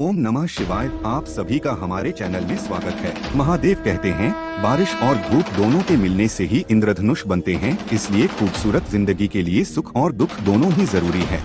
ओम नमः शिवाय। आप सभी का हमारे चैनल में स्वागत है। महादेव कहते हैं, बारिश और धूप दोनों के मिलने से ही इंद्रधनुष बनते हैं। इसलिए खूबसूरत जिंदगी के लिए सुख और दुख दोनों ही जरूरी है।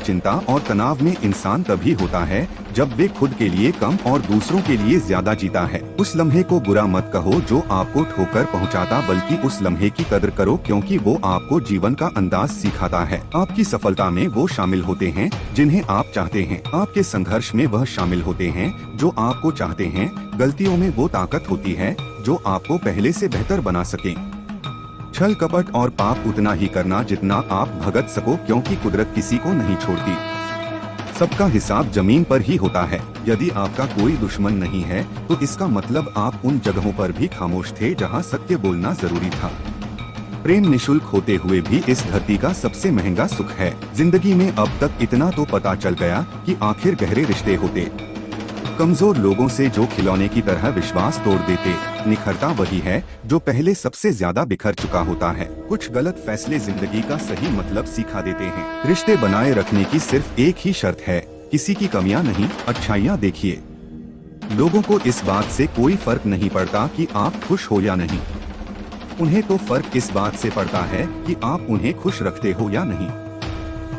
चिंता और तनाव में इंसान तभी होता है जब वे खुद के लिए कम और दूसरों के लिए ज्यादा जीता है। उस लम्हे को बुरा मत कहो जो आपको ठोकर पहुंचाता, बल्कि उस लम्हे की कदर करो क्योंकि वो आपको जीवन का अंदाज सिखाता है। आपकी सफलता में वो शामिल होते हैं जिन्हें आप चाहते हैं। आपके संघर्ष में वह शामिल होते हैं जो आपको चाहते हैं। गलतियों में वो ताकत होती है जो आपको पहले से बेहतर बना सके। छल कपट और पाप उतना ही करना जितना आप भगत सको, क्योंकि कुदरत किसी को नहीं छोड़ती। सबका हिसाब जमीन पर ही होता है। यदि आपका कोई दुश्मन नहीं है तो इसका मतलब आप उन जगहों पर भी खामोश थे जहां सत्य बोलना जरूरी था। प्रेम निशुल्क होते हुए भी इस धरती का सबसे महंगा सुख है। जिंदगी में अब तक इतना तो पता चल गया कि आखिर गहरे रिश्ते होते कमजोर लोगों से जो खिलौने की तरह विश्वास तोड़ देते। निखरता वही है जो पहले सबसे ज्यादा बिखर चुका होता है। कुछ गलत फैसले जिंदगी का सही मतलब सिखा देते हैं। रिश्ते बनाए रखने की सिर्फ एक ही शर्त है, किसी की कमियां नहीं, अच्छाइयां देखिए। लोगों को इस बात से कोई फर्क नहीं पड़ता कि आप खुश हो या नहीं। उन्हें तो फर्क इस बात से पड़ता है कि आप उन्हें खुश रखते हो या नहीं।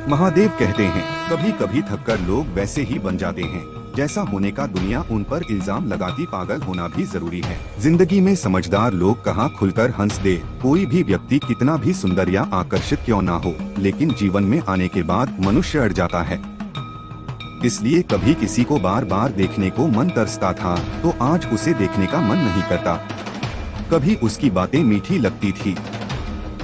महादेव कहते हैं, कभी कभी थककर लोग वैसे ही बन जाते हैं जैसा होने का दुनिया उन पर इल्जाम लगाती। पागल होना भी जरूरी है। जिंदगी में समझदार लोग कहाँ खुलकर हंस दे। कोई भी व्यक्ति कितना भी सुंदर या आकर्षित क्यों ना हो, लेकिन जीवन में आने के बाद मनुष्य अड़ जाता है। इसलिए कभी किसी को बार बार देखने को मन तरसता था तो आज उसे देखने का मन नहीं करता। कभी उसकी बातें मीठी लगती थी,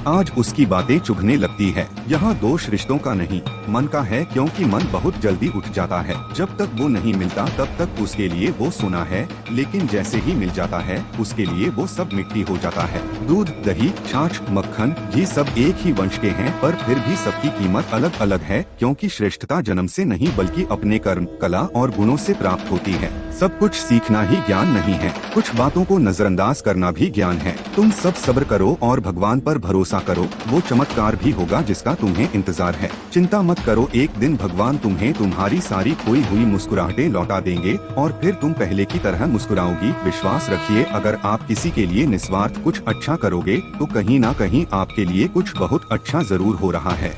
आज उसकी बातें चुभने लगती है। यहाँ दोष रिश्तों का नहीं, मन का है, क्योंकि मन बहुत जल्दी उठ जाता है। जब तक वो नहीं मिलता तब तक उसके लिए वो सोना है, लेकिन जैसे ही मिल जाता है उसके लिए वो सब मिट्टी हो जाता है। दूध, दही, छाछ, मक्खन, घी सब एक ही वंश के हैं, पर फिर भी सबकी कीमत अलग अलग है, क्योंकि श्रेष्ठता जन्म से नहीं बल्कि अपने कर्म, कला और गुणों से प्राप्त होती है। सब कुछ सीखना ही ज्ञान नहीं है, कुछ बातों को नजरअंदाज करना भी ज्ञान है। तुम सब सब्र करो और भगवान पर भरोसा करो, वो चमत्कार भी होगा जिसका तुम्हें इंतजार है। चिंता मत करो, एक दिन भगवान तुम्हें तुम्हारी सारी खोई हुई मुस्कुराहटें लौटा देंगे और फिर तुम पहले की तरह मुस्कुराओगी। विश्वास रखिए, अगर आप किसी के लिए निस्वार्थ कुछ अच्छा करोगे तो कहीं ना कहीं आपके लिए कुछ बहुत अच्छा जरूर हो रहा है।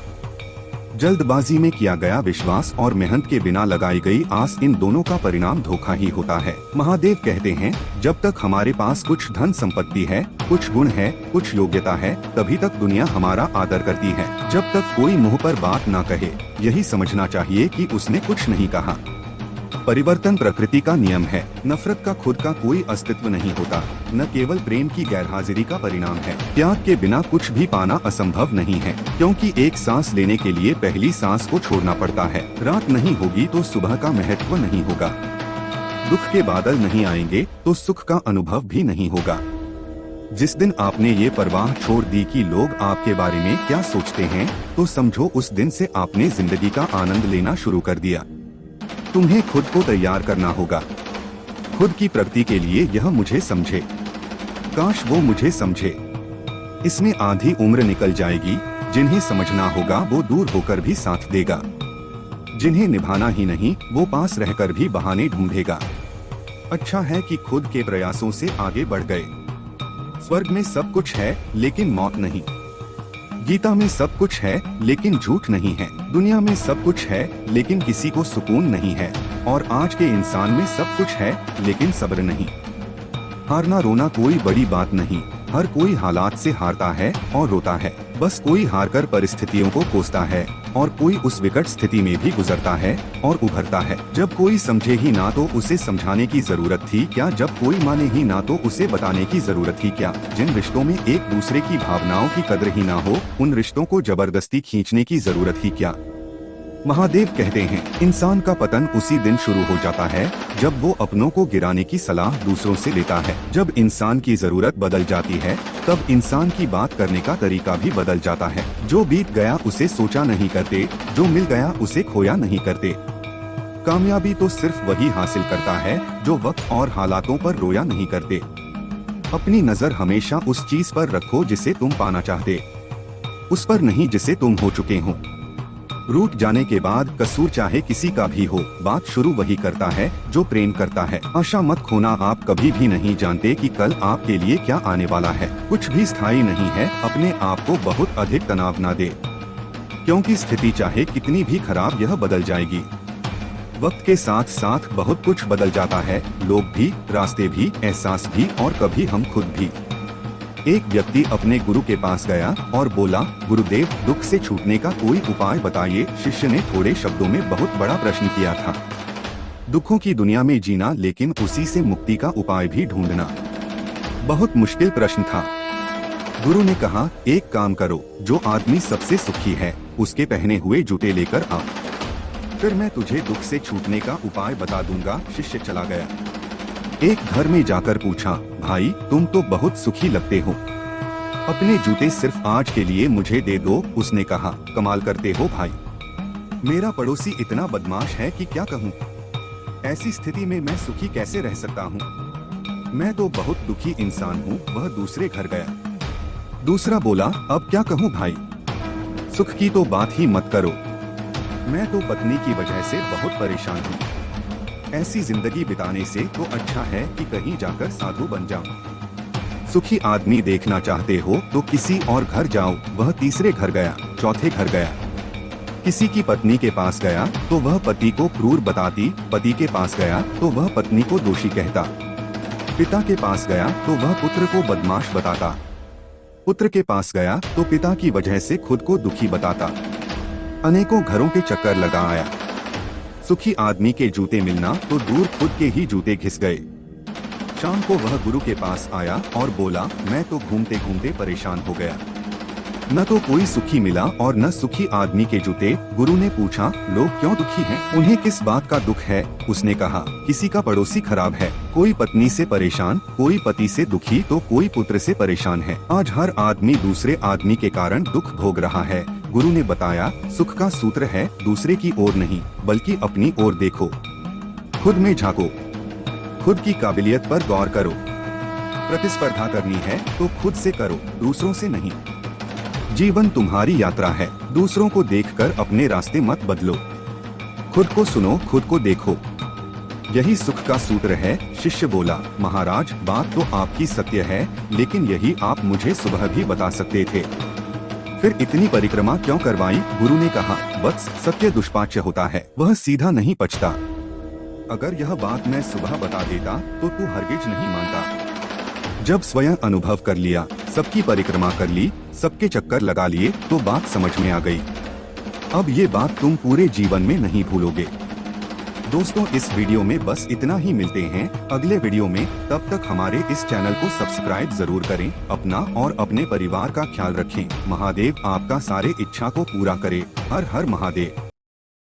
जल्दबाजी में किया गया विश्वास और मेहनत के बिना लगाई गई आस, इन दोनों का परिणाम धोखा ही होता है। महादेव कहते हैं, जब तक हमारे पास कुछ धन संपत्ति है, कुछ गुण है, कुछ योग्यता है, तभी तक दुनिया हमारा आदर करती है। जब तक कोई मुंह पर बात ना कहे, यही समझना चाहिए कि उसने कुछ नहीं कहा। परिवर्तन प्रकृति का नियम है। नफरत का खुद का कोई अस्तित्व नहीं होता, न केवल प्रेम की गैरहाजिरी का परिणाम है। त्याग के बिना कुछ भी पाना असंभव नहीं है, क्योंकि एक सांस लेने के लिए पहली सांस को छोड़ना पड़ता है। रात नहीं होगी तो सुबह का महत्व नहीं होगा। दुख के बादल नहीं आएंगे तो सुख का अनुभव भी नहीं होगा। जिस दिन आपने ये परवाह छोड़ दी कि लोग आपके बारे में क्या सोचते हैं, तो समझो उस दिन से आपने जिंदगी का आनंद लेना शुरू कर दिया। तुम्हें खुद को तैयार करना होगा, खुद की प्रगति के लिए। यह मुझे समझे, काश वो मुझे समझे। इसमें आधी उम्र निकल जाएगी। जिन्हें समझना होगा वो दूर होकर भी साथ देगा, जिन्हें निभाना ही नहीं वो पास रहकर भी बहाने ढूंढेगा। अच्छा है कि खुद के प्रयासों से आगे बढ़ गए। स्वर्ग में सब कुछ है लेकिन मौत नहीं। गीता में सब कुछ है लेकिन झूठ नहीं है। दुनिया में सब कुछ है लेकिन किसी को सुकून नहीं है। और आज के इंसान में सब कुछ है लेकिन सब्र नहीं। हारना रोना कोई बड़ी बात नहीं, हर कोई हालात से हारता है और रोता है। बस कोई हारकर परिस्थितियों को कोसता है और कोई उस विकट स्थिति में भी गुजरता है और उभरता है। जब कोई समझे ही ना तो उसे समझाने की जरूरत थी क्या, जब कोई माने ही ना तो उसे बताने की जरूरत थी क्या। जिन रिश्तों में एक दूसरे की भावनाओं की कद्र ही ना हो, उन रिश्तों को जबरदस्ती खींचने की जरूरत ही क्या। महादेव कहते हैं, इंसान का पतन उसी दिन शुरू हो जाता है जब वो अपनों को गिराने की सलाह दूसरों से लेता है। जब इंसान की जरूरत बदल जाती है तब इंसान की बात करने का तरीका भी बदल जाता है। जो बीत गया उसे सोचा नहीं करते, जो मिल गया उसे खोया नहीं करते। कामयाबी तो सिर्फ वही हासिल करता है जो वक्त और हालातों पर रोया नहीं करते। अपनी नजर हमेशा उस चीज पर रखो जिसे तुम पाना चाहते, उस पर नहीं जिसे तुम हो चुके हो। रूठ जाने के बाद कसूर चाहे किसी का भी हो, बात शुरू वही करता है जो प्रेम करता है। आशा मत खोना, आप कभी भी नहीं जानते कि कल आपके लिए क्या आने वाला है। कुछ भी स्थायी नहीं है, अपने आप को बहुत अधिक तनाव न दे, क्योंकि स्थिति चाहे कितनी भी खराब यह बदल जाएगी। वक्त के साथ साथ बहुत कुछ बदल जाता है, लोग भी, रास्ते भी, एहसास भी और कभी हम खुद भी। एक व्यक्ति अपने गुरु के पास गया और बोला, गुरुदेव, दुख से छूटने का कोई उपाय बताइए। शिष्य ने थोड़े शब्दों में बहुत बड़ा प्रश्न किया था। दुखों की दुनिया में जीना, लेकिन उसी से मुक्ति का उपाय भी ढूंढना। बहुत मुश्किल प्रश्न था। गुरु ने कहा, एक काम करो, जो आदमी सबसे सुखी है उसके पहने हुए जूते लेकर आ, फिर मैं तुझे दुख से छूटने का उपाय बता दूंगा। शिष्य चला गया। एक घर में जाकर पूछा, भाई तुम तो बहुत सुखी लगते हो, अपने जूते सिर्फ आज के लिए मुझे दे दो। उसने कहा, कमाल करते हो भाई, मेरा पड़ोसी इतना बदमाश है कि क्या कहूँ। ऐसी स्थिति में मैं सुखी कैसे रह सकता हूँ? मैं तो बहुत दुखी इंसान हूँ। वह दूसरे घर गया। दूसरा बोला, अब क्या कहूँ भाई, सुख की तो बात ही मत करो, मैं तो पत्नी की वजह से बहुत परेशान हूँ। ऐसी जिंदगी बिताने से तो अच्छा है कि कहीं जाकर साधु बन जाऊं। सुखी आदमी देखना चाहते हो तो किसी और घर जाओ। वह तीसरे घर गया, चौथे घर गया। किसी की पत्नी के पास गया तो वह पति को क्रूर बताती, पति के पास गया तो वह पत्नी को दोषी कहता, पिता के पास गया तो वह पुत्र को बदमाश बताता, पुत्र के पास गया तो पिता की वजह से खुद को दुखी बताता। अनेकों घरों के चक्कर लगा आया। सुखी आदमी के जूते मिलना तो दूर, खुद के ही जूते घिस गए। शाम को वह गुरु के पास आया और बोला, मैं तो घूमते घूमते परेशान हो गया, न तो कोई सुखी मिला और न सुखी आदमी के जूते। गुरु ने पूछा, लोग क्यों दुखी हैं? उन्हें किस बात का दुख है? उसने कहा, किसी का पड़ोसी खराब है, कोई पत्नी से परेशान, कोई पति से दुखी तो कोई पुत्र से परेशान है। आज हर आदमी दूसरे आदमी के कारण दुख भोग रहा है। गुरु ने बताया, सुख का सूत्र है, दूसरे की ओर नहीं बल्कि अपनी ओर देखो, खुद में झांको, खुद की काबिलियत पर गौर करो। प्रतिस्पर्धा करनी है तो खुद से करो, दूसरों से नहीं। जीवन तुम्हारी यात्रा है, दूसरों को देखकर अपने रास्ते मत बदलो। खुद को सुनो, खुद को देखो, यही सुख का सूत्र है। शिष्य बोला, महाराज, बात तो आपकी सत्य है, लेकिन यही आप मुझे सुबह भी बता सकते थे, फिर इतनी परिक्रमा क्यों करवाई? गुरु ने कहा, वत्स, सत्य दुष्पाच्य होता है, वह सीधा नहीं पचता। अगर यह बात मैं सुबह बता देता तो तू हरगिज नहीं मानता। जब स्वयं अनुभव कर लिया, सबकी परिक्रमा कर ली, सबके चक्कर लगा लिए, तो बात समझ में आ गई। अब ये बात तुम पूरे जीवन में नहीं भूलोगे। दोस्तों, इस वीडियो में बस इतना ही। मिलते हैं अगले वीडियो में, तब तक हमारे इस चैनल को सब्सक्राइब जरूर करें। अपना और अपने परिवार का ख्याल रखें। महादेव आपका सारे इच्छा को पूरा करे। हर हर महादेव।